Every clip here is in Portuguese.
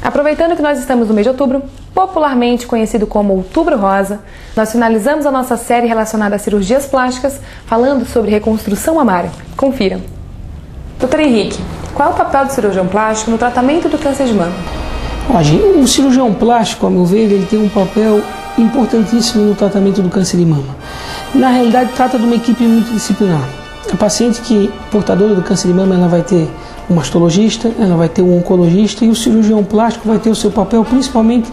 Aproveitando que nós estamos no mês de outubro, popularmente conhecido como Outubro Rosa, nós finalizamos a nossa série relacionada a cirurgias plásticas, falando sobre reconstrução mamária. Confira. Doutor Henrique, qual é o papel do cirurgião plástico no tratamento do câncer de mama? O cirurgião plástico, a meu ver, ele tem um papel importantíssimo no tratamento do câncer de mama. Na realidade, trata de uma equipe multidisciplinar. A paciente que portadora do câncer de mama, ela vai ter um mastologista, ela vai ter um oncologista e o cirurgião plástico vai ter o seu papel principalmente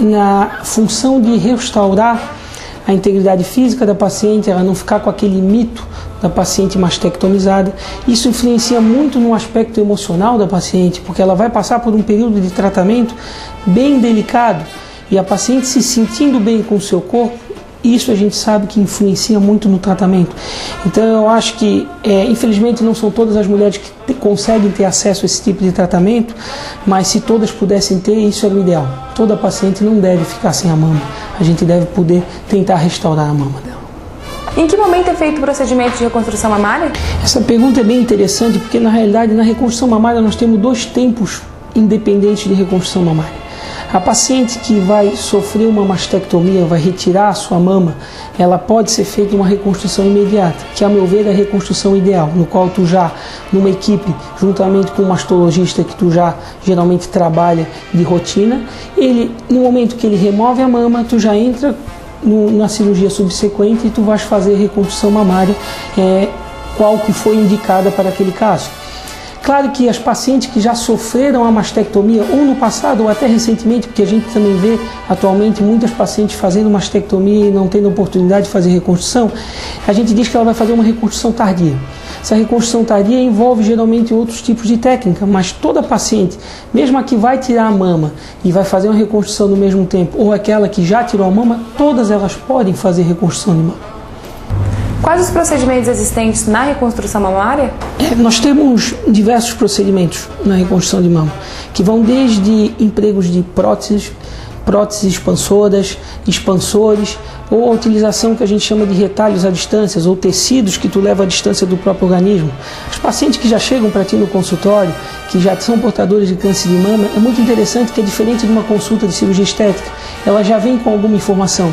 na função de restaurar a integridade física da paciente, ela não ficar com aquele mito da paciente mastectomizada. Isso influencia muito no aspecto emocional da paciente, porque ela vai passar por um período de tratamento bem delicado e a paciente se sentindo bem com o seu corpo, isso a gente sabe que influencia muito no tratamento. Então eu acho que, infelizmente, não são todas as mulheres que conseguem ter acesso a esse tipo de tratamento, mas se todas pudessem ter, isso é o ideal. Toda paciente não deve ficar sem a mama. A gente deve poder tentar restaurar a mama dela. Em que momento é feito o procedimento de reconstrução mamária? Essa pergunta é bem interessante, porque na realidade na reconstrução mamária nós temos dois tempos independentes de reconstrução mamária. A paciente que vai sofrer uma mastectomia, vai retirar a sua mama, ela pode ser feita uma reconstrução imediata, que a meu ver é a reconstrução ideal, no qual tu já, numa equipe, juntamente com um mastologista que tu já geralmente trabalha de rotina, no momento que ele remove a mama, tu já entra na cirurgia subsequente e tu vais fazer a reconstrução mamária, qual que foi indicada para aquele caso. Claro que as pacientes que já sofreram a mastectomia, ou no passado ou até recentemente, porque a gente também vê atualmente muitas pacientes fazendo mastectomia e não tendo oportunidade de fazer reconstrução, a gente diz que ela vai fazer uma reconstrução tardia. Essa reconstrução tardia envolve geralmente outros tipos de técnica, mas toda paciente, mesmo a que vai tirar a mama e vai fazer uma reconstrução no mesmo tempo, ou aquela que já tirou a mama, todas elas podem fazer reconstrução de mama. Quais os procedimentos existentes na reconstrução mamária? Nós temos diversos procedimentos na reconstrução de mama, que vão desde empregos de próteses expansoras, expansores, ou a utilização que a gente chama de retalhos à distância, ou tecidos que tu leva à distância do próprio organismo. Os pacientes que já chegam para ti no consultório, que já são portadores de câncer de mama, é muito interessante que é diferente de uma consulta de cirurgia estética. Elas já vêm com alguma informação.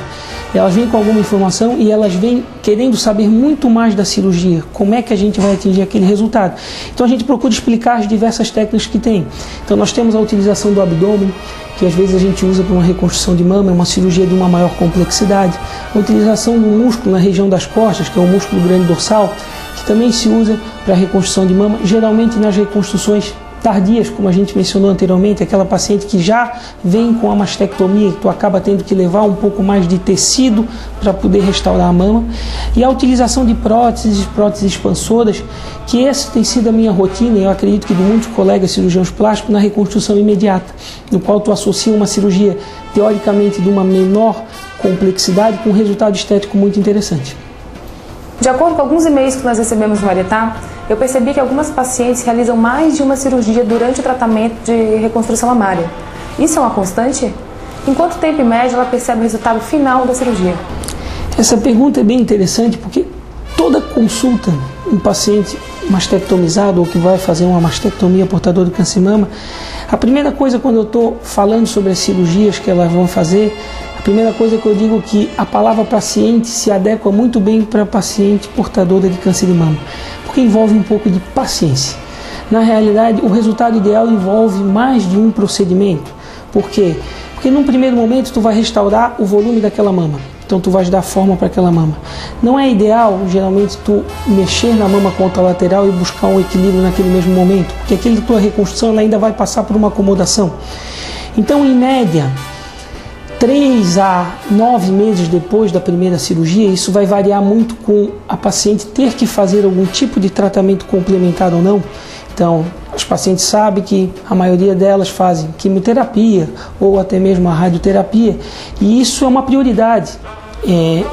E elas vêm querendo saber muito mais da cirurgia, como é que a gente vai atingir aquele resultado. Então a gente procura explicar as diversas técnicas que tem. Então nós temos a utilização do abdômen, que às vezes a gente usa para uma reconstrução de mama, é uma cirurgia de uma maior complexidade. A utilização do músculo na região das costas, que é o músculo grande dorsal, que também se usa para a reconstrução de mama, geralmente nas reconstruções tardias, como a gente mencionou anteriormente, aquela paciente que já vem com a mastectomia, que tu acaba tendo que levar um pouco mais de tecido para poder restaurar a mama, e a utilização de próteses expansoras, que essa tem sido a minha rotina, e eu acredito que de muitos colegas cirurgiões plásticos, na reconstrução imediata, no qual tu associa uma cirurgia teoricamente de uma menor complexidade com um resultado estético muito interessante. De acordo com alguns e-mails que nós recebemos no Maretá, eu percebi que algumas pacientes realizam mais de uma cirurgia durante o tratamento de reconstrução mamária. Isso é uma constante? Em quanto tempo, em média, ela percebe o resultado final da cirurgia? Essa pergunta é bem interessante porque toda consulta, um paciente mastectomizado ou que vai fazer uma mastectomia portador de câncer de mama, a primeira coisa quando eu estou falando sobre as cirurgias que elas vão fazer, a primeira coisa que eu digo é que a palavra paciente se adequa muito bem para a paciente portadora de câncer de mama, porque envolve um pouco de paciência. Na realidade, o resultado ideal envolve mais de um procedimento. Por quê? Porque num primeiro momento tu vai restaurar o volume daquela mama. Então tu vais dar forma para aquela mama. Não é ideal, geralmente, tu mexer na mama contralateral e buscar um equilíbrio naquele mesmo momento, porque aquela tua reconstrução ela ainda vai passar por uma acomodação. Então, em média, 3 a 9 meses depois da primeira cirurgia, isso vai variar muito com a paciente ter que fazer algum tipo de tratamento complementar ou não. Então, os pacientes sabem que a maioria delas fazem quimioterapia ou até mesmo a radioterapia, e isso é uma prioridade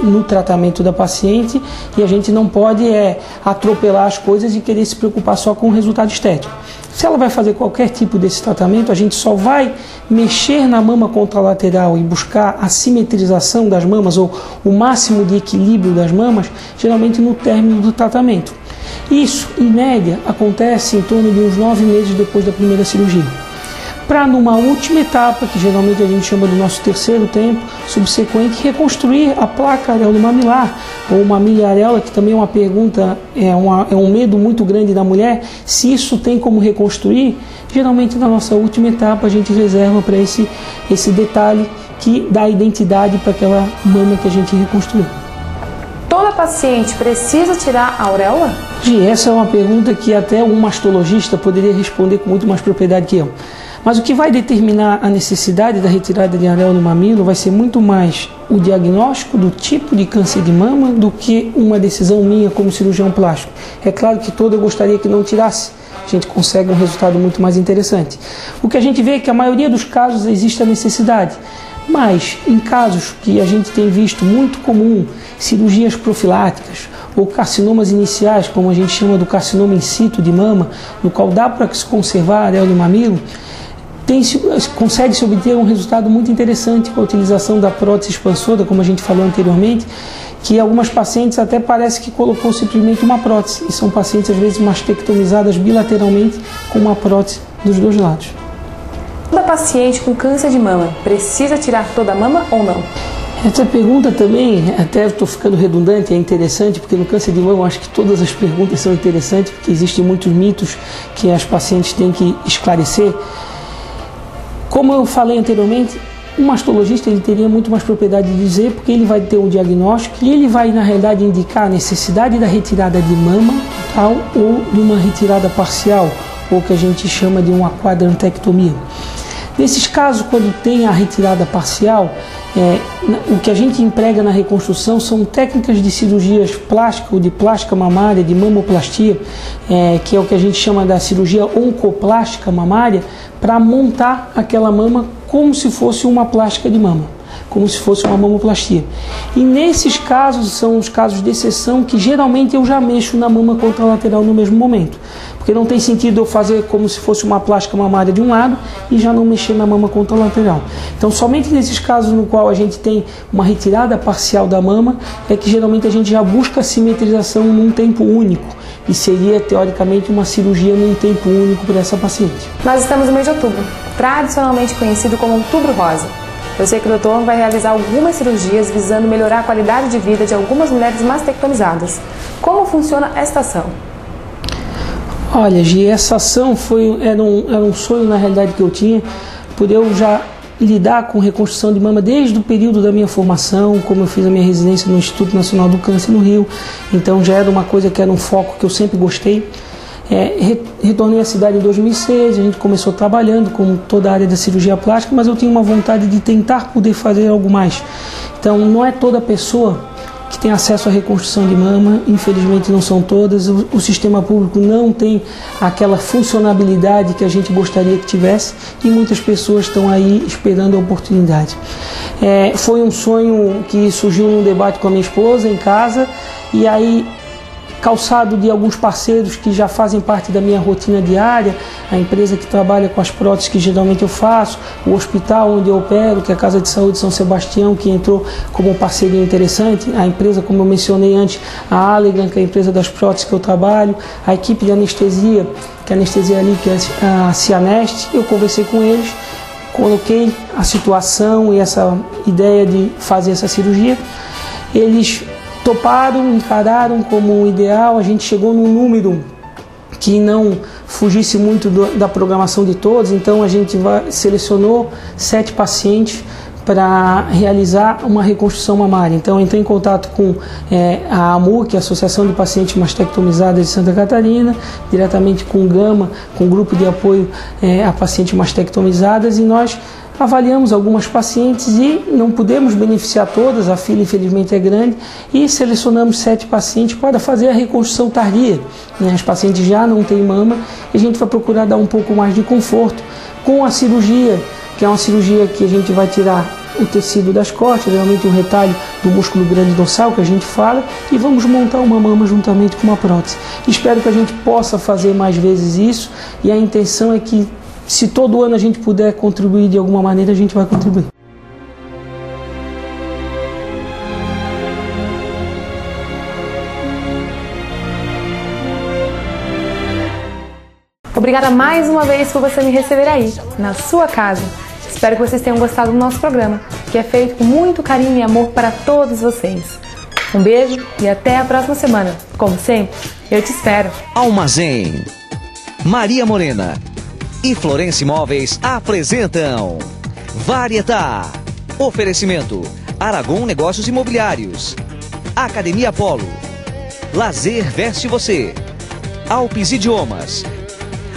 no tratamento da paciente, e a gente não pode atropelar as coisas e querer se preocupar só com o resultado estético. Se ela vai fazer qualquer tipo desse tratamento, a gente só vai mexer na mama contralateral e buscar a simetrização das mamas ou o máximo de equilíbrio das mamas, geralmente no término do tratamento. Isso, em média, acontece em torno de uns 9 meses depois da primeira cirurgia. para numa última etapa, que geralmente a gente chama do nosso terceiro tempo subsequente, reconstruir a placa areolo-mamilar ou mamília areola, que também é uma pergunta, é um medo muito grande da mulher, se isso tem como reconstruir. Geralmente na nossa última etapa a gente reserva para esse detalhe que dá identidade para aquela mama que a gente reconstruiu. Toda paciente precisa tirar a auréola? Essa é uma pergunta que até um mastologista poderia responder com muito mais propriedade que eu. Mas o que vai determinar a necessidade da retirada de areola no mamilo vai ser muito mais o diagnóstico do tipo de câncer de mama do que uma decisão minha como cirurgião plástico. É claro que eu gostaria que não tirasse. A gente consegue um resultado muito mais interessante. O que a gente vê é que a maioria dos casos existe a necessidade. Mas em casos que a gente tem visto muito comum, cirurgias profiláticas ou carcinomas iniciais, como a gente chama do carcinoma in situ de mama, no qual dá para se conservar a areola do mamilo, consegue-se obter um resultado muito interessante com a utilização da prótese expansora, como a gente falou anteriormente, que algumas pacientes até parece que colocou simplesmente uma prótese, e são pacientes às vezes mastectomizadas bilateralmente com uma prótese dos dois lados. Toda paciente com câncer de mama precisa tirar toda a mama ou não? Essa pergunta também, até estou ficando redundante, é interessante, porque no câncer de mama eu acho que todas as perguntas são interessantes, porque existem muitos mitos que as pacientes têm que esclarecer. Como eu falei anteriormente, o mastologista ele teria muito mais propriedade de dizer, porque ele vai ter um diagnóstico e ele vai, na realidade, indicar a necessidade da retirada de mama total ou de uma retirada parcial, ou que a gente chama de uma quadrantectomia. Nesses casos, quando tem a retirada parcial, o que a gente emprega na reconstrução são técnicas de cirurgias plásticas ou de plástica mamária, de mamoplastia, que é o que a gente chama da cirurgia oncoplástica mamária, para montar aquela mama como se fosse uma plástica de mama, como se fosse uma mamoplastia. E nesses casos, são os casos de exceção que geralmente eu já mexo na mama contralateral no mesmo momento. Porque não tem sentido eu fazer como se fosse uma plástica mamária de um lado e já não mexer na mama contralateral. Então, somente nesses casos no qual a gente tem uma retirada parcial da mama, é que geralmente a gente já busca a simetrização num tempo único. E seria, teoricamente, uma cirurgia num tempo único para essa paciente. Nós estamos no mês de outubro, tradicionalmente conhecido como Outubro Rosa. Eu sei que o doutor vai realizar algumas cirurgias visando melhorar a qualidade de vida de algumas mulheres mastectomizadas. Como funciona esta ação? Olha, Gi, essa ação era um sonho na realidade que eu tinha, por eu já lidar com reconstrução de mama desde o período da minha formação, como eu fiz a minha residência no Instituto Nacional do Câncer no Rio, então já era uma coisa que era um foco que eu sempre gostei. Retornei à cidade em 2006, a gente começou trabalhando com toda a área da cirurgia plástica, mas eu tinha uma vontade de tentar poder fazer algo mais. Então não é toda pessoa que tem acesso à reconstrução de mama, infelizmente não são todas, o sistema público não tem aquela funcionabilidade que a gente gostaria que tivesse e muitas pessoas estão aí esperando a oportunidade. Foi um sonho que surgiu num debate com a minha esposa em casa e aí, calçado de alguns parceiros que já fazem parte da minha rotina diária, a empresa que trabalha com as próteses que geralmente eu faço, o hospital onde eu opero, que é a Casa de Saúde São Sebastião, que entrou como parceria interessante, a empresa, como eu mencionei antes, a Allegan, que é a empresa das próteses que eu trabalho, a equipe de anestesia, que é a anestesia ali, que é a Cianeste, eu conversei com eles, coloquei a situação e essa ideia de fazer essa cirurgia, eles toparam, encararam como um ideal, a gente chegou num número que não fugisse muito da programação de todos, então a gente selecionou 7 pacientes para realizar uma reconstrução mamária. Então entrei em contato com a AMU, que é a Associação de Pacientes Mastectomizadas de Santa Catarina, diretamente com o GAMA, com o grupo de apoio a pacientes mastectomizadas, e nós avaliamos algumas pacientes e não pudemos beneficiar todas, a fila infelizmente é grande, e selecionamos 7 pacientes para fazer a reconstrução tardia. As pacientes já não têm mama e a gente vai procurar dar um pouco mais de conforto com a cirurgia, que é uma cirurgia que a gente vai tirar o tecido das costas, realmente um retalho do músculo grande dorsal que a gente fala, e vamos montar uma mama juntamente com uma prótese. Espero que a gente possa fazer mais vezes isso, e a intenção é que se todo ano a gente puder contribuir de alguma maneira, a gente vai contribuir. Obrigada mais uma vez por você me receber aí, na sua casa. Espero que vocês tenham gostado do nosso programa, que é feito com muito carinho e amor para todos vocês. Um beijo e até a próxima semana. Como sempre, eu te espero. Almazém, Maria Morena e Florença Imóveis apresentam Varietá. Oferecimento Aragon Negócios Imobiliários, Academia Apolo, Lazer Veste Você, Alpes Idiomas,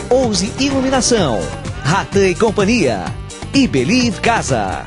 Ouse Iluminação, Ratan e Companhia e Believe Casa.